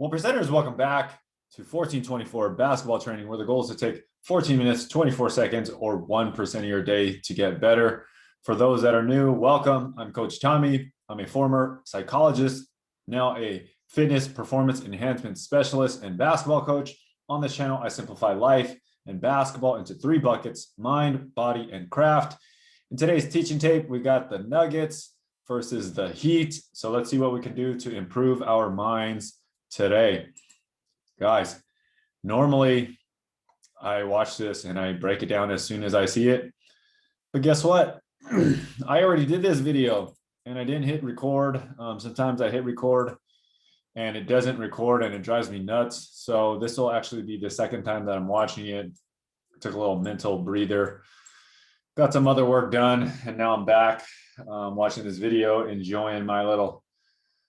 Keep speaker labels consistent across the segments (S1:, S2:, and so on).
S1: Well, presenters, welcome back to 1424 basketball training, where the goal is to take 14 minutes, 24 seconds, or 1% of your day to get better. For those that are new, welcome. I'm Coach Tommy. I'm a former psychologist, now a fitness performance enhancement specialist and basketball coach. On this channel, I simplify life and basketball into 3 buckets: mind, body, and craft. In today's teaching tape, we got the Nuggets versus the Heat. So let's see what we can do to improve our minds today. Guys, normally I watch this and I break it down as soon as I see it. But guess what? I already did this video and I didn't hit record. Sometimes I hit record and it doesn't record and it drives me nuts. So this will actually be the second time that I'm watching it. Took a little mental breather. Got some other work done and now I'm back watching this video, enjoying my little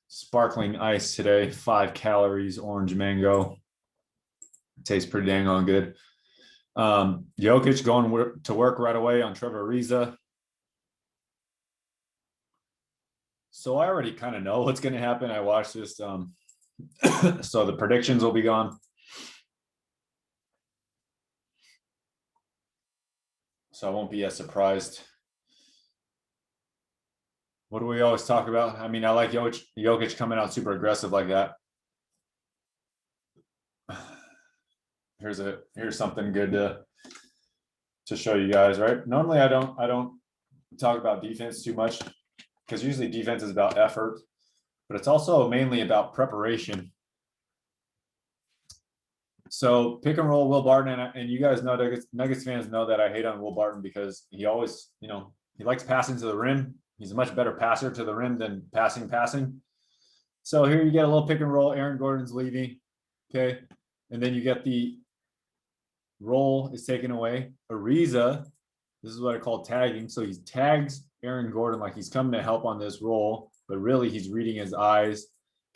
S1: sparkling ice today. 5 calories, orange mango. Tastes pretty dang on good. Jokic going to work right away on Trevor Ariza. So I already kind of know what's going to happen. I watched this. So the predictions will be gone. So I won't be as surprised. What do we always talk about? I mean, I like Jokic coming out super aggressive like that. Here's something good to show you guys, right? Normally I don't talk about defense too much because usually defense is about effort, but it's also mainly about preparation. So pick and roll Will Barton, and you guys know, Nuggets fans know that I hate on Will Barton because he always, he likes passing to the rim. He's a much better passer to the rim than passing. So here you get a little pick and roll. Aaron Gordon's leaving, okay, and then you get the roll is taken away. Ariza, this is what I call tagging. So he tags Aaron Gordon like he's coming to help on this roll, but really he's reading his eyes.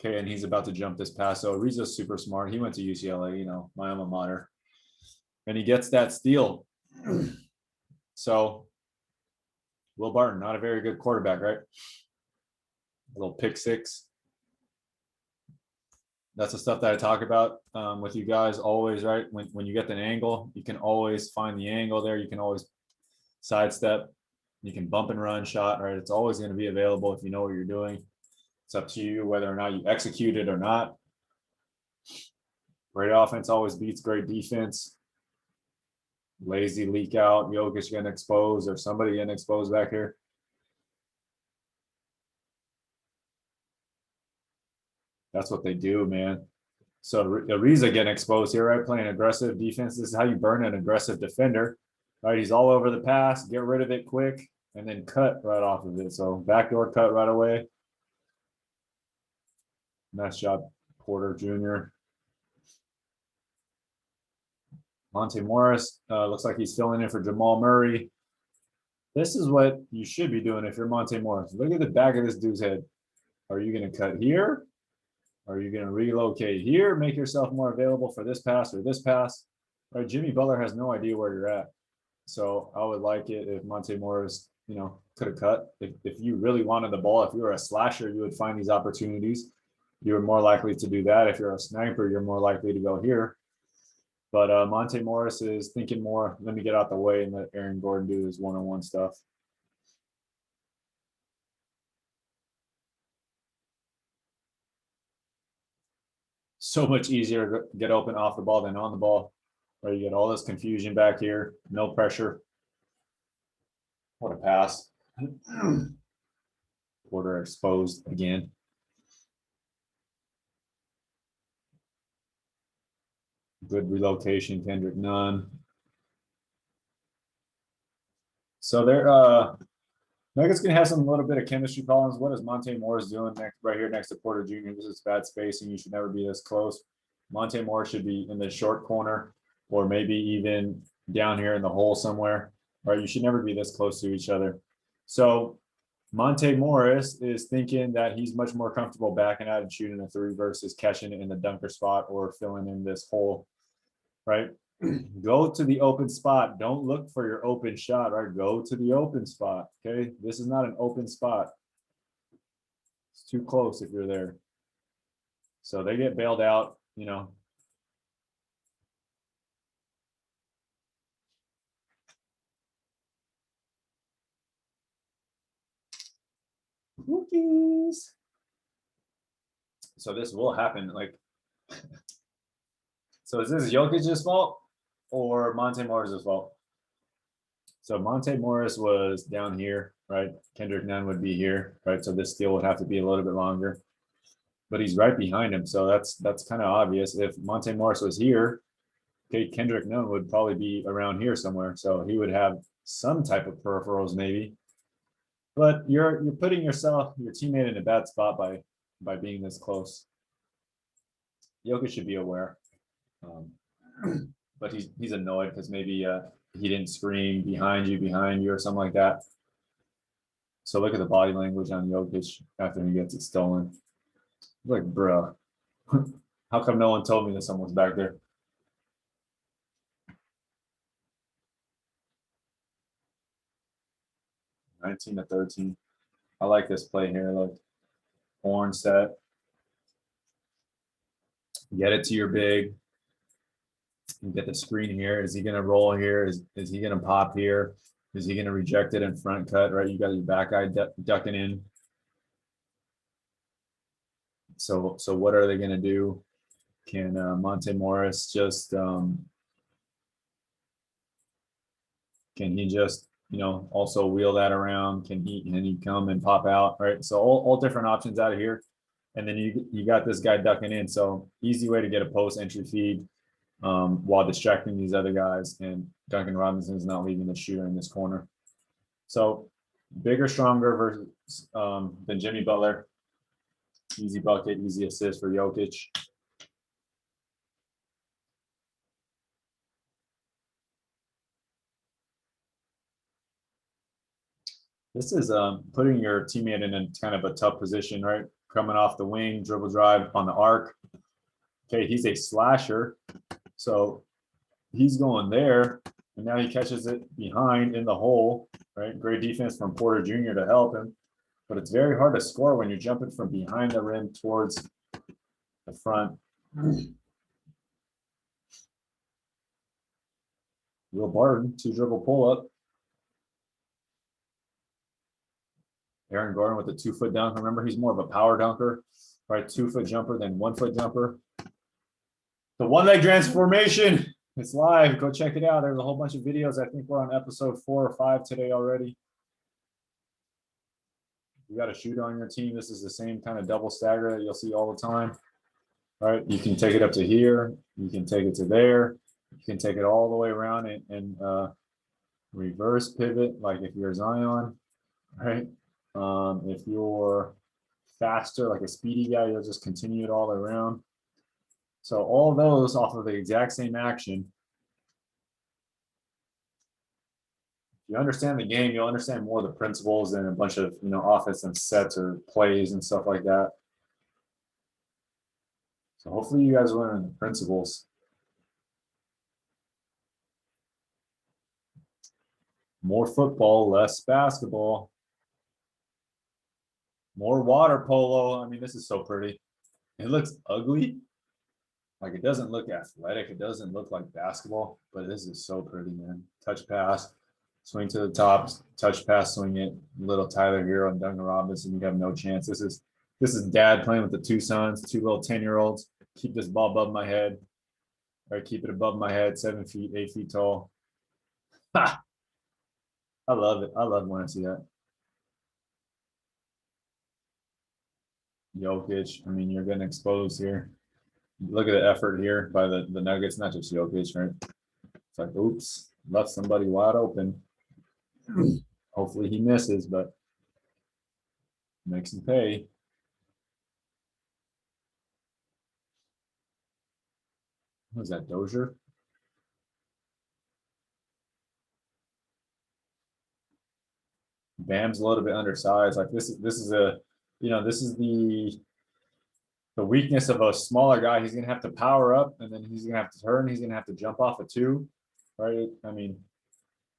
S1: Okay, and he's about to jump this pass. So Ariza's super smart. He went to UCLA, my alma mater. And he gets that steal. So Will Barton, not a very good quarterback, right? A little pick six. That's the stuff that I talk about with you guys always, right? When you get an angle, you can always find the angle there. You can always sidestep. You can bump and run shot, right? It's always going to be available if you know what you're doing. It's up to you whether or not you execute it or not. Great offense always beats great defense. Lazy leak out. Jokic getting exposed or somebody getting exposed back here. That's what they do, man. So Ariza getting exposed here, right? Playing aggressive defense. This is how you burn an aggressive defender, right? He's all over the pass. Get rid of it quick and then cut right off of it. So backdoor cut right away. Nice job, Porter Jr. Monte Morris looks like he's filling in for Jamal Murray. This is what you should be doing if you're Monte Morris. Look at the back of this dude's head. Are you going to cut here? Are you going to relocate here? Make yourself more available for this pass or this pass? Right? Jimmy Butler has no idea where you're at. So I would like it if Monte Morris, could have cut. If you really wanted the ball, if you were a slasher, you would find these opportunities. You're more likely to do that. If you're a sniper, you're more likely to go here. But Monte Morris is thinking more, let me get out the way and let Aaron Gordon do his one-on-one stuff. So much easier to get open off the ball than on the ball. Right, you get all this confusion back here, no pressure. What a pass. Porter exposed again. Good relocation, Kendrick Nunn. So they're Nuggets gonna have some little bit of chemistry problems. What is Monte Morris doing right here next to Porter Jr.? This is bad spacing. You should never be this close. Monte Morris should be in the short corner or maybe even down here in the hole somewhere. Right? You should never be this close to each other. So Monte Morris is thinking that he's much more comfortable backing out and shooting a 3 versus catching it in the dunker spot or filling in this hole. Right? Go to the open spot. Don't look for your open shot, right? Go to the open spot, okay? This is not an open spot. It's too close if you're there. So they get bailed out, you know. Cookies. So this will happen. Like, so is this Jokic's fault or Monte Morris's fault? So Monte Morris was down here, right? Kendrick Nunn would be here, right? So this steal would have to be a little bit longer, but he's right behind him. So that's kind of obvious. If Monte Morris was here, okay, Kendrick Nunn would probably be around here somewhere. So he would have some type of peripherals maybe. But you're putting your teammate in a bad spot by being this close. Jokic should be aware. But he's annoyed because maybe he didn't scream behind you or something like that. So look at the body language on Jokic after he gets it stolen. Like, bro, how come no one told me that someone's back there? (19-13). I like this play here. Look, horn set. Get it to your big. You get the screen here. Is he going to roll here? Is he going to pop here? Is he going to reject it in front cut, right? You got your back eye ducking in. So what are they going to do? Can Monte Morris just can he just also wheel that around? Can he come and pop out, right? So all different options out of here, and then you got this guy ducking in. So easy way to get a post entry feed while distracting these other guys, and Duncan Robinson is not leaving the shooter in this corner. So bigger, stronger versus than Jimmy Butler. Easy bucket, easy assist for Jokic. This is putting your teammate in a kind of a tough position, right? Coming off the wing, dribble drive on the arc. Okay, he's a slasher. So he's going there, and now he catches it behind in the hole, right? Great defense from Porter Jr. to help him. But it's very hard to score when you're jumping from behind the rim towards the front. Will Barton, 2-dribble pull-up. Aaron Gordon with a 2-foot dunk. Remember, he's more of a power dunker, right? 2-foot jumper than 1-foot jumper. The one-leg transformation. It's live. Go check it out. There's a whole bunch of videos. I think we're on episode 4 or 5 today already. You got a shooter on your team. This is the same kind of double stagger that you'll see all the time. All right. You can take it up to here. You can take it to there. You can take it all the way around and reverse pivot, like if you're Zion, right? If you're faster, like a speedy guy, you'll just continue it all the way around. So all those off of the exact same action. If you understand the game, you'll understand more of the principles than a bunch of offense and sets or plays and stuff like that. So hopefully you guys learn the principles. More football, less basketball. More water polo. I mean, this is so pretty. It looks ugly. Like, it doesn't look athletic. It doesn't look like basketball, but this is so pretty, man. Touch pass, swing to the top, touch pass, swing it. Little Tyler Hero and Duncan Robinson, you have no chance. This is dad playing with the 2 sons, 2 little 10-year-olds. Keep this ball above my head. All right, keep it above my head, 7 feet, 8 feet tall. Ha! I love it. I love when I see that. Jokic, I mean, you're getting exposed here. Look at the effort here by the Nuggets, not just Jokic, right? It's like, oops, left somebody wide open. Hopefully he misses, but makes him pay. What is that, Dozier? Bam's a little bit undersized. Like this is a, this is the weakness of a smaller guy. He's gonna have to power up, and then he's gonna have to turn. He's gonna have to jump off a 2, right? I mean,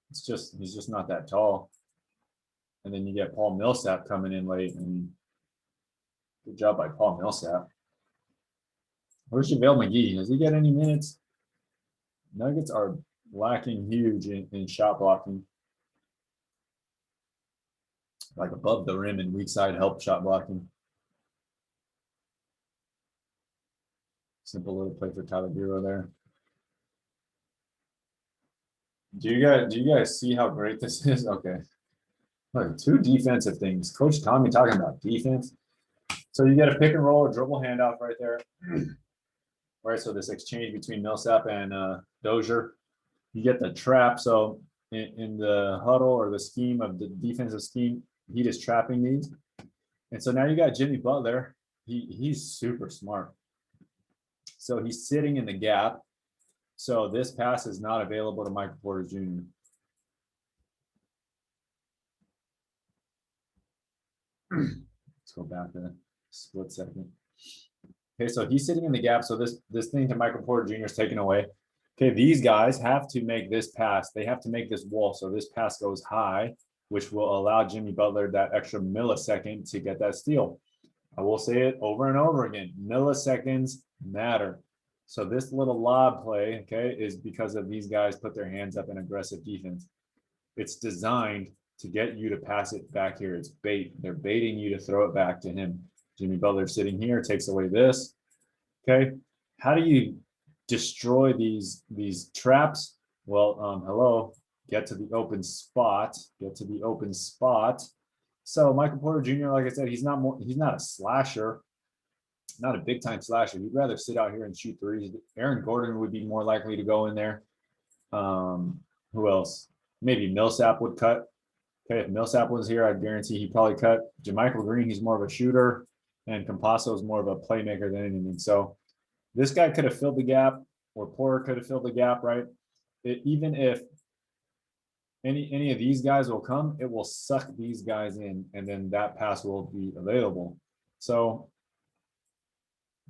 S1: he's just not that tall. And then you get Paul Millsap coming in late. I mean, good job by Paul Millsap. Where's JaVale McGee? Does he get any minutes? Nuggets are lacking huge in shot blocking. Like above the rim and weak side help shot blocking. Simple little play for Tyler Hero there. Do you guys see how great this is? Okay. Look, two defensive things. Coach Tommy talking about defense. So you get a pick and roll or dribble handoff right there. Right. So this exchange between Millsap and Dozier. You get the trap. So in the huddle or the scheme of the defensive scheme, he is trapping these. And so now you got Jimmy Butler. He's super smart. So he's sitting in the gap. So this pass is not available to Michael Porter Jr. Let's go back a split second. Okay, so he's sitting in the gap. So this thing to Michael Porter Jr. is taken away. Okay, these guys have to make this pass. They have to make this wall. So this pass goes high, which will allow Jimmy Butler that extra millisecond to get that steal. I will say it over and over again. Milliseconds matter. So this little lob play, okay, is because of these guys put their hands up in aggressive defense. It's designed to get you to pass it back here. It's bait. They're baiting you to throw it back to him. Jimmy Butler sitting here takes away this. Okay. How do you destroy these traps? Well, hello, get to the open spot. Get to the open spot. So Michael Porter Jr., like I said, he's not a slasher, not a big time slasher. He'd rather sit out here and shoot threes. Aaron Gordon would be more likely to go in there. Who else? Maybe Millsap would cut. Okay, if Millsap was here, I'd guarantee he'd probably cut. JaMychal Green, he's more of a shooter, and Campasso is more of a playmaker than anything. So this guy could have filled the gap, or Porter could have filled the gap, right? Even if any of these guys will come, it will suck these guys in, and then that pass will be available. So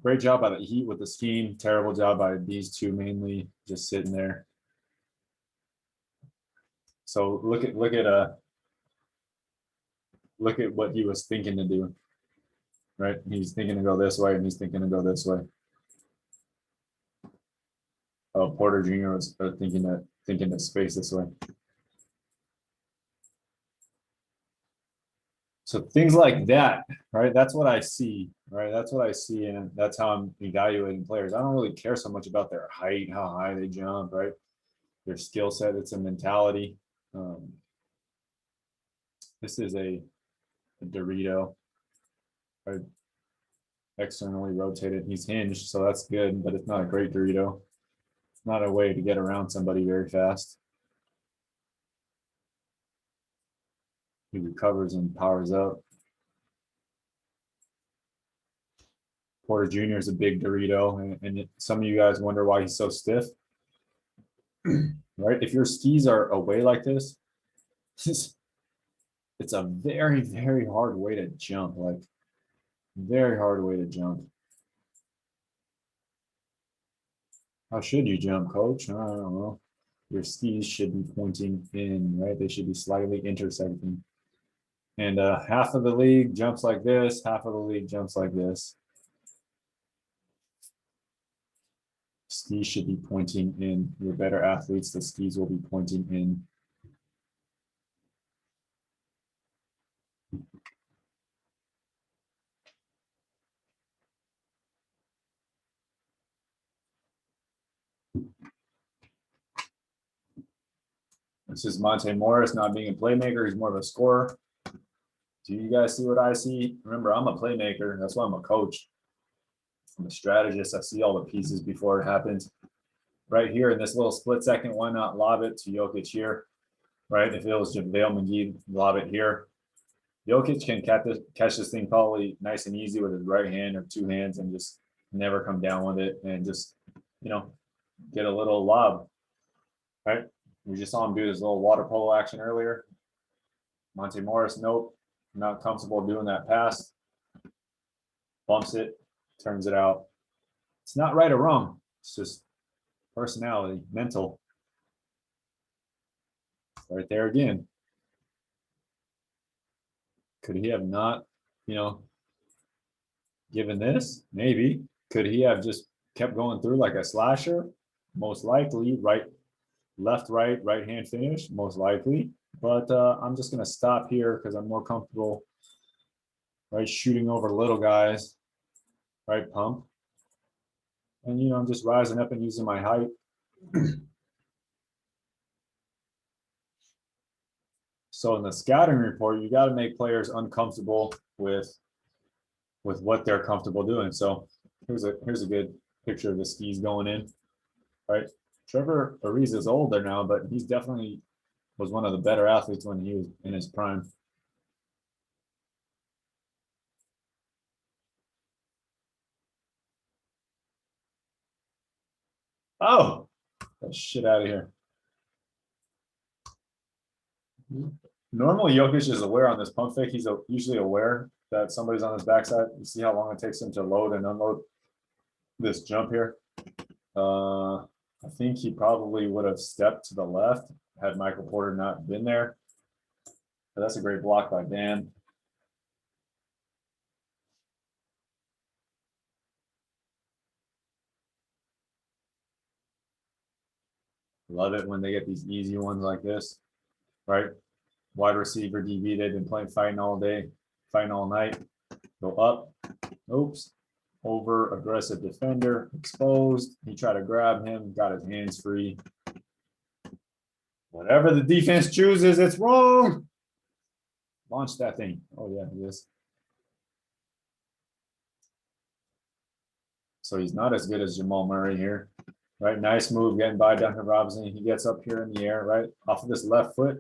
S1: great job by the Heat with the scheme. Terrible job by these two mainly just sitting there. So look at what he was thinking to do. Right? He's thinking to go this way, and he's thinking to go this way. Oh, Porter Jr. was thinking to space this way. So things like that, right? That's what I see, right? That's what I see, and that's how I'm evaluating players. I don't really care so much about their height, how high they jump, right? Their skill set, it's a mentality. This is a Dorito, right? Externally rotated. He's hinged, so that's good, but it's not a great Dorito. It's not a way to get around somebody very fast. He recovers and powers up. Porter Jr. is a big Dorito, and some of you guys wonder why he's so stiff. Right? If your skis are away like this, it's a very, very hard way to jump. Like, very hard way to jump. How should you jump, coach? I don't know. Your skis should be pointing in, right? They should be slightly intersecting. And half of the league jumps like this, half of the league jumps like this. Skis should be pointing in. You're better athletes, the skis will be pointing in. This is Monte Morris not being a playmaker. He's more of a scorer. Do you guys see what I see? Remember, I'm a playmaker. That's why I'm a coach. I'm a strategist. I see all the pieces before it happens. Right here in this little split second, why not lob it to Jokic here? Right? If it was JaVale McGee, lob it here. Jokic can catch this thing probably nice and easy with his right hand or two hands and just never come down with it and just, get a little lob. Right? We just saw him do this little water polo action earlier. Monte Morris, nope, not comfortable doing that pass. Bumps it, turns it out. It's not right or wrong. It's just personality, mental. Right there again. Could he have not, given this? Maybe. Could he have just kept going through like a slasher, most likely right, left, right hand finish, most likely. But I'm just going to stop here because I'm more comfortable, right, shooting over little guys, right, pump. And, I'm just rising up and using my height. So in the scouting report, you got to make players uncomfortable with what they're comfortable doing. So here's a good picture of the skis going in, right? Trevor Ariza is older now, but he's definitely was one of the better athletes when he was in his prime. Oh, get shit out of here. Normally, Jokic is aware on this pump fake. He's usually aware that somebody's on his backside. You see how long it takes him to load and unload this jump here. I think he probably would have stepped to the left had Michael Porter not been there. But that's a great block by Dan. Love it when they get these easy ones like this, right? Wide receiver DB, they've been fighting all day, fighting all night. Go up. Oops. Over aggressive defender, exposed. He tried to grab him, got his hands free. Whatever the defense chooses, it's wrong. Launch that thing. Oh, yeah, he is. So he's not as good as Jamal Murray here, right? Nice move getting by Duncan Robinson. He gets up here in the air, right? Off of this left foot.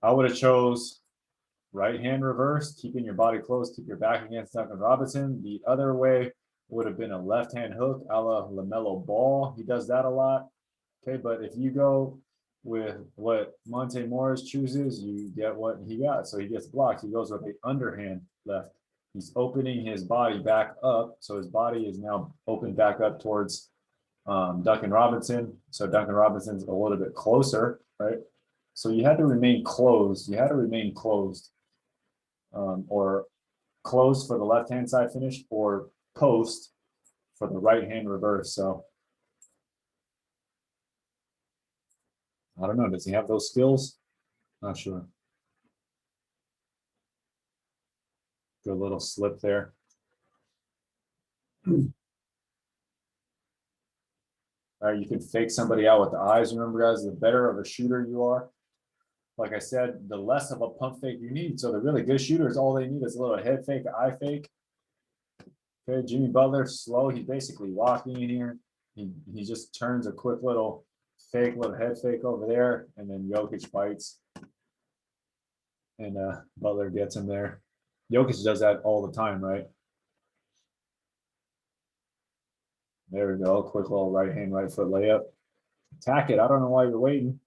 S1: I would have chose right hand reverse, keeping your body close, keep your back against Duncan Robinson. The other way would have been a left hand hook a la LaMelo Ball. He does that a lot. Okay, but if you go with what Monte Morris chooses, you get what he got. So he gets blocked. He goes with the underhand left. He's opening his body back up. So his body is now opened back up towards Duncan Robinson. So Duncan Robinson's a little bit closer, right? So you had to remain closed. You had to remain closed or closed for the left-hand side finish or post for the right-hand reverse. So I don't know. Does he have those skills? Not sure. Good little slip there. All right, you can fake somebody out with the eyes. Remember, guys, the better of a shooter you are, like I said, the less of a pump fake you need. So the really good shooters, all they need is a little head fake, eye fake. Okay, Jimmy Butler, slow. He's basically walking in here. He just turns a quick little fake, little head fake over there, and then Jokic bites. And Butler gets him there. Jokic does that all the time, right? There we go. Quick little right hand, right foot layup. Attack it. I don't know why you're waiting.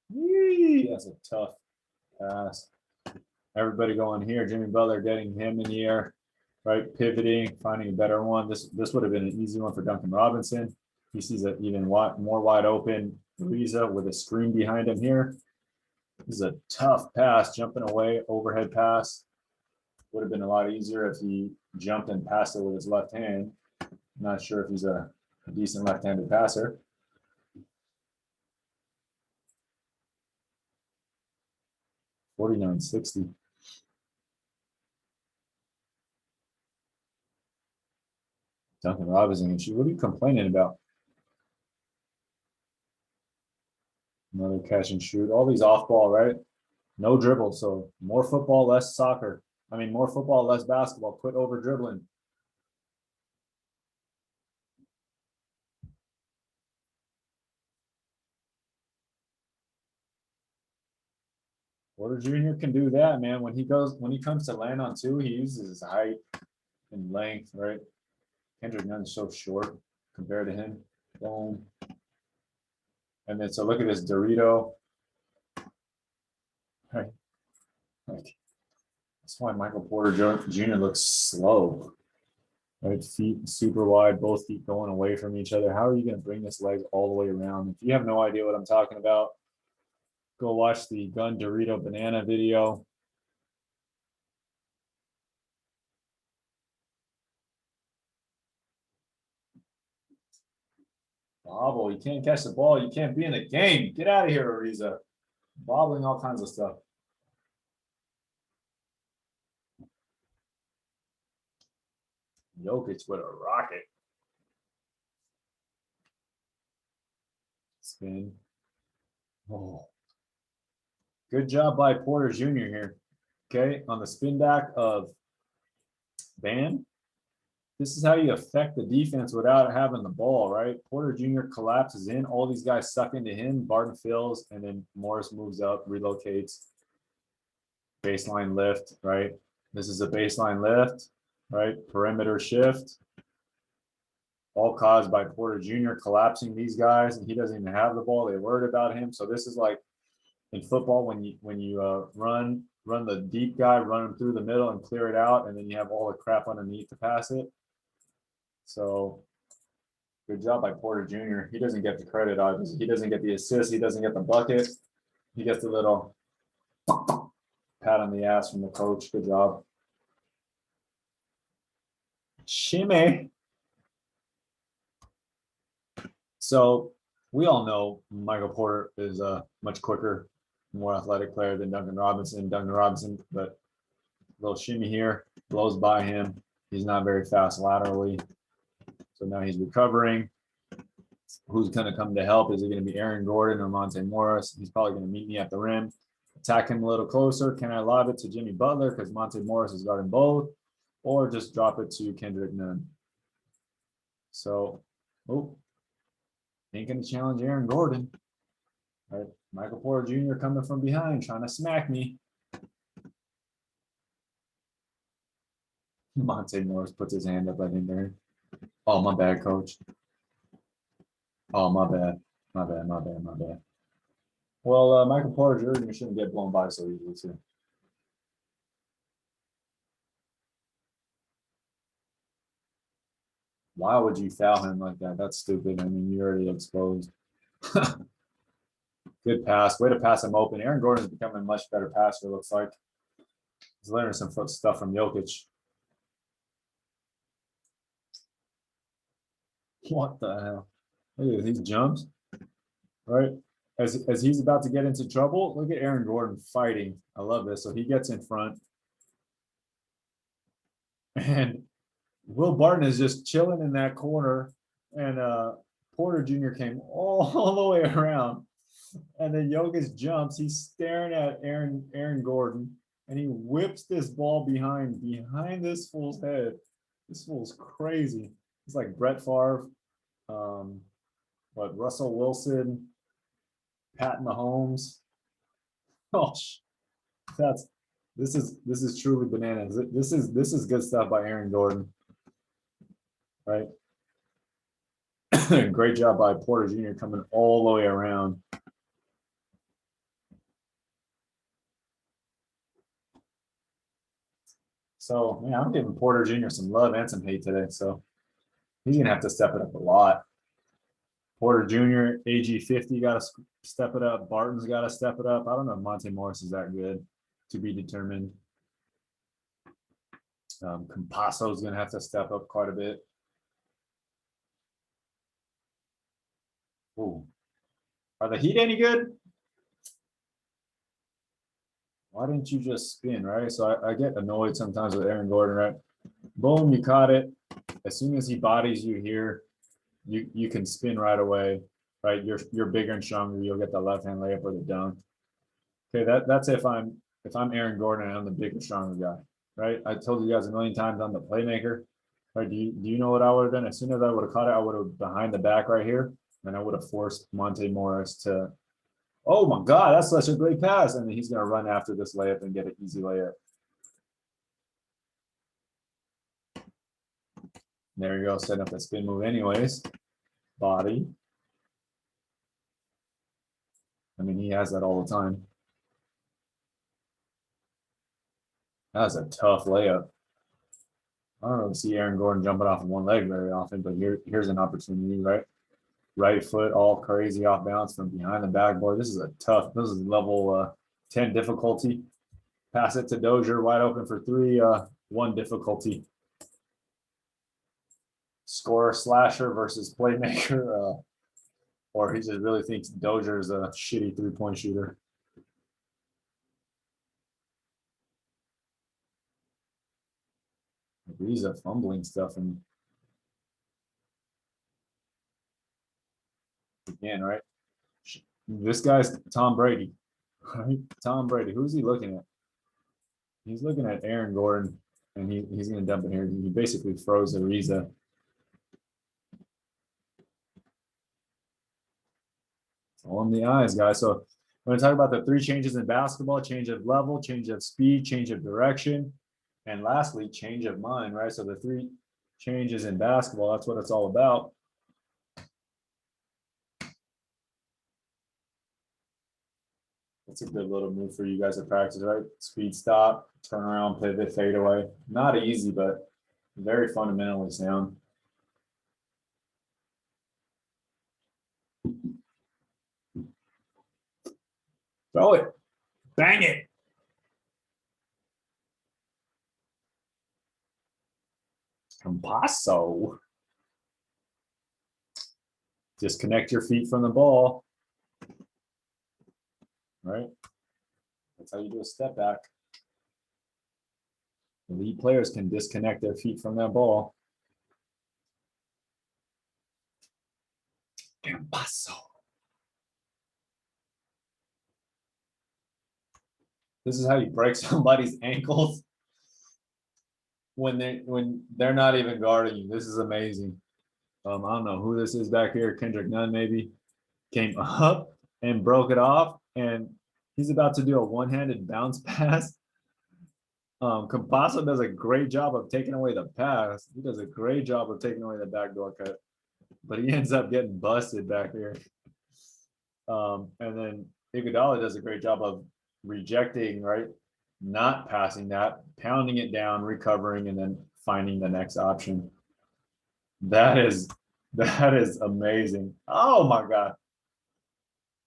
S1: Yee, that's a tough pass. Everybody going here. Jimmy Butler getting him in the air, right? Pivoting, finding a better one. This would have been an easy one for Duncan Robinson. He sees it even more wide open. Ariza with a screen behind him here. This is a tough pass, jumping away, overhead pass. Would have been a lot easier if he jumped and passed it with his left hand. Not sure if he's a decent left-handed passer. $49.60. Duncan Robinson, what are you complaining about? Another catch and shoot. All these off ball, right? No dribble. So more football, less soccer. I mean, more football, less basketball. Quit over dribbling. Porter Jr. can do that, man. When he comes to land on two, he uses his height and length, right? Kendrick Nunn's so short compared to him. Boom. And then so look at this Dorito. Right. Like, that's why Michael Porter Jr. looks slow. Right, feet super wide, both feet going away from each other. How are you going to bring this leg all the way around? If you have no idea what I'm talking about, Go watch the Gun Dorito Banana video. Bobble, you can't catch the ball. You can't be in the game. Get out of here, Ariza. Bobbling all kinds of stuff. Jokic with a rocket. Spin. Oh. Good job by Porter Jr. here. Okay, on the spin back of Van. This is how you affect the defense without having the ball, right? Porter Jr. collapses in. All these guys suck into him. Barton fills, and then Morris moves up, relocates. Baseline lift, right? This is a baseline lift, right? Perimeter shift. All caused by Porter Jr. collapsing these guys, and he doesn't even have the ball. They're worried about him. So this is like in football when you run the deep guy, run him through the middle and clear it out, and then you have all the crap underneath to pass it. So good job by Porter Jr. He doesn't get the credit, obviously. He doesn't get the assist. He doesn't get the bucket. He gets the little pat on the ass from the coach. Good job. Shimmy. So we all know Michael Porter is a much quicker, more athletic player than Duncan Robinson. But a little shimmy here, blows by him. He's not very fast laterally. So now he's recovering. Who's going to come to help? Is it going to be Aaron Gordon or Monte Morris? He's probably going to meet me at the rim. Attack him a little closer. Can I lob it to Jimmy Butler because Monte Morris is guarding both? Or just drop it to Kendrick Nunn? So, ain't going to challenge Aaron Gordon. All right, Michael Porter Jr. coming from behind, trying to smack me. Monte Morris puts his hand up at him there. Oh, my bad, coach. Oh, my bad. My bad. Well, Michael Porter Jr. shouldn't get blown by so easily, too. Why would you foul him like that? That's stupid. I mean, you're already exposed. Good pass. Way to pass him open. Aaron Gordon is becoming a much better passer, it looks like. He's learning some stuff from Jokic. What the hell? Look at these jumps, right? As he's about to get into trouble, look at Aaron Gordon fighting. I love this. So he gets in front. And Will Barton is just chilling in that corner. And Porter Jr. came all the way around. And then Jokic jumps. He's staring at Aaron Gordon. And he whips this ball behind this fool's head. This fool's crazy. It's like Brett Favre, Russell Wilson, Pat Mahomes. Oh, this is truly bananas. This is good stuff by Aaron Gordon, right? Great job by Porter Jr. coming all the way around. So, man, I'm giving Porter Jr. some love and some hate today. So he's going to have to step it up a lot. Porter Jr., AG 50 got to step it up. Barton's got to step it up. I don't know if Monte Morris is that good, to be determined. Campasso is going to have to step up quite a bit. Ooh. Are the Heat any good? Why didn't you just spin, right? So I get annoyed sometimes with Aaron Gordon, right? Boom, you caught it. As soon as he bodies you here, you can spin right away, right? You're bigger and stronger. You'll get the left hand layup or the dunk. Okay, that's if I'm Aaron Gordon and I'm the bigger, stronger guy, right? I told you guys a million times I'm the playmaker. Right? Do you know what I would have done? As soon as I would have caught it, I would have behind the back right here, and I would have forced Monte Morris to. Oh my God, that's such a great pass. And then he's going to run after this layup and get an easy layup. There you go, setting up that spin move anyways. Body. I mean, he has that all the time. That's a tough layup. I don't really see Aaron Gordon jumping off of one leg very often, but here's an opportunity, right? Right foot all crazy off balance from behind the backboard. This is this is level 10 difficulty. Pass it to Dozier, wide open for three, 1 difficulty. Scorer slasher versus playmaker, or he just really thinks Dozier is a shitty 3-point shooter. These are fumbling stuff, and again, right? This guy's Tom Brady, right? Tom Brady. Who's he looking at? He's looking at Aaron Gordon, and he's going to dump it here. He basically froze Ariza. It's all in the eyes, guys. So I'm going to talk about the 3 changes in basketball: change of level, change of speed, change of direction, and lastly, change of mind, right? So the 3 changes in basketball, that's what it's all about. It's a good little move for you guys to practice, right? Speed stop, turn around, pivot, fade away. Not easy, but very fundamentally sound. Throw it. Bang it. Compasso. Disconnect your feet from the ball. Right? That's how you do a step back. Elite players can disconnect their feet from that ball. Compasso. This is how you break somebody's ankles when they're not even guarding you. This is amazing. I don't know who this is back here. Kendrick Nunn maybe came up and broke it off, and he's about to do a one-handed bounce pass. Compasso does a great job of taking away the pass. He does a great job of taking away the backdoor cut, but he ends up getting busted back here. And then Iguodala does a great job of rejecting, right? Not passing that, pounding it down, recovering, and then finding the next option. That is amazing. Oh my God.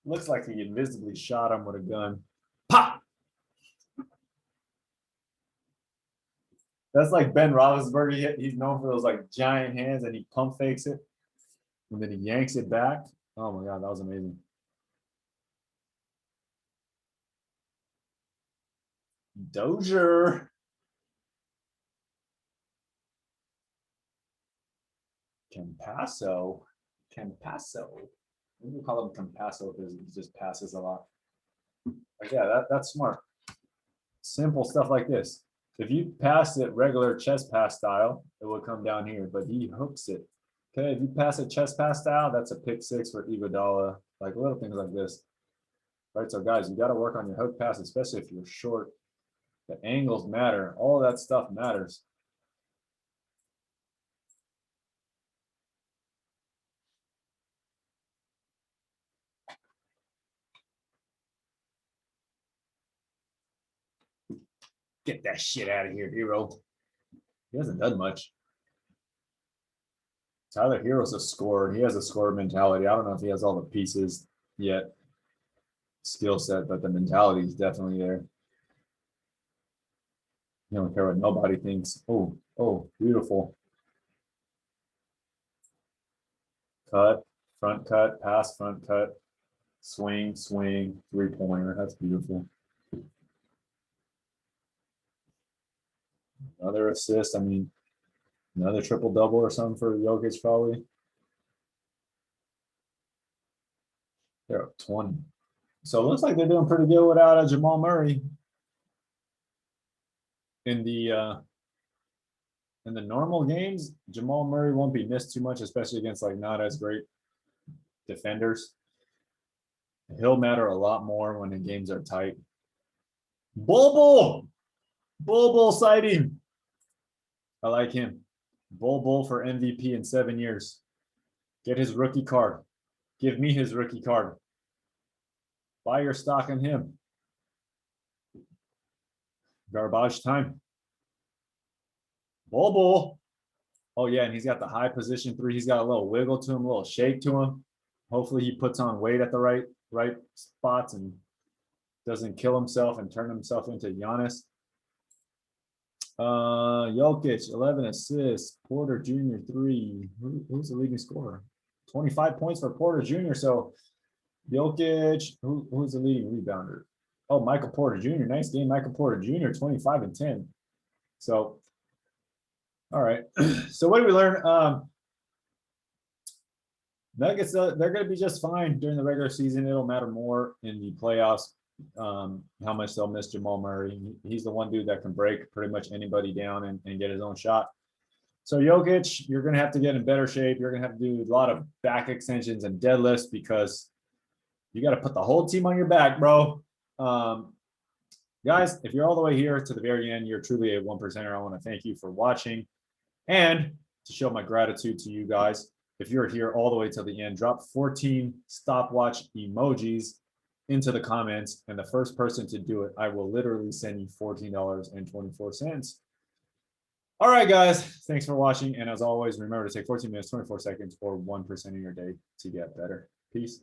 S1: Looks like he invisibly shot him with a gun. Pop! That's like Ben Roethlisberger. He's known for those like giant hands, and he pump fakes it, and then he yanks it back. Oh my God, that was amazing. Dozier. Campasso. We call him Campasso because he just passes a lot. Like, yeah, that's smart. Simple stuff like this. If you pass it regular chest pass style, it will come down here, but he hooks it. Okay, if you pass it chest pass style, that's a pick 6 for Iguodala. Like little things like this. Right, so guys, you got to work on your hook pass, especially if you're short. The angles matter. All of that stuff matters. Get that shit out of here, Hero. He hasn't done much. Tyler Hero's a scorer. He has a scorer mentality. I don't know if he has all the pieces yet, skill set, but the mentality is definitely there. You don't care what nobody thinks. Oh, beautiful. Cut, front cut, pass, front cut, swing, 3-pointer. That's beautiful. Another assist. I mean, another triple double or something for Jokic probably. They're up 20. So it looks like they're doing pretty good without Jamal Murray. In the normal games, Jamal Murray won't be missed too much, especially against like not as great defenders. He'll matter a lot more when the games are tight. Bull sighting. I like him. Bull for MVP in 7 years. Get his rookie card. Give me his rookie card. Buy your stock in him. Garbage time. Bull. Oh, yeah, and he's got the high position 3. He's got a little wiggle to him, a little shake to him. Hopefully he puts on weight at the right spots and doesn't kill himself and turn himself into Giannis. Jokic, 11 assists. Porter Jr., 3. Who's the leading scorer? 25 points for Porter Jr. So Jokic, who's the leading rebounder? Oh, Michael Porter Jr. Nice game, Michael Porter Jr., 25 and 10. So, all right. So what did we learn? Nuggets, they're going to be just fine during the regular season. It'll matter more in the playoffs how much they'll miss Jamal Murray. He's the one dude that can break pretty much anybody down and get his own shot. So Jokic, you're going to have to get in better shape. You're going to have to do a lot of back extensions and deadlifts because you got to put the whole team on your back, bro. Guys, if you're all the way here to the very end, you're truly a 1%er. I want to thank you for watching. And to show my gratitude to you guys, if you're here all the way till the end, drop 14 stopwatch emojis into the comments. And the first person to do it, I will literally send you $14.24. All right, guys, thanks for watching. And as always, remember to take 14 minutes, 24 seconds, or 1% of your day to get better. Peace.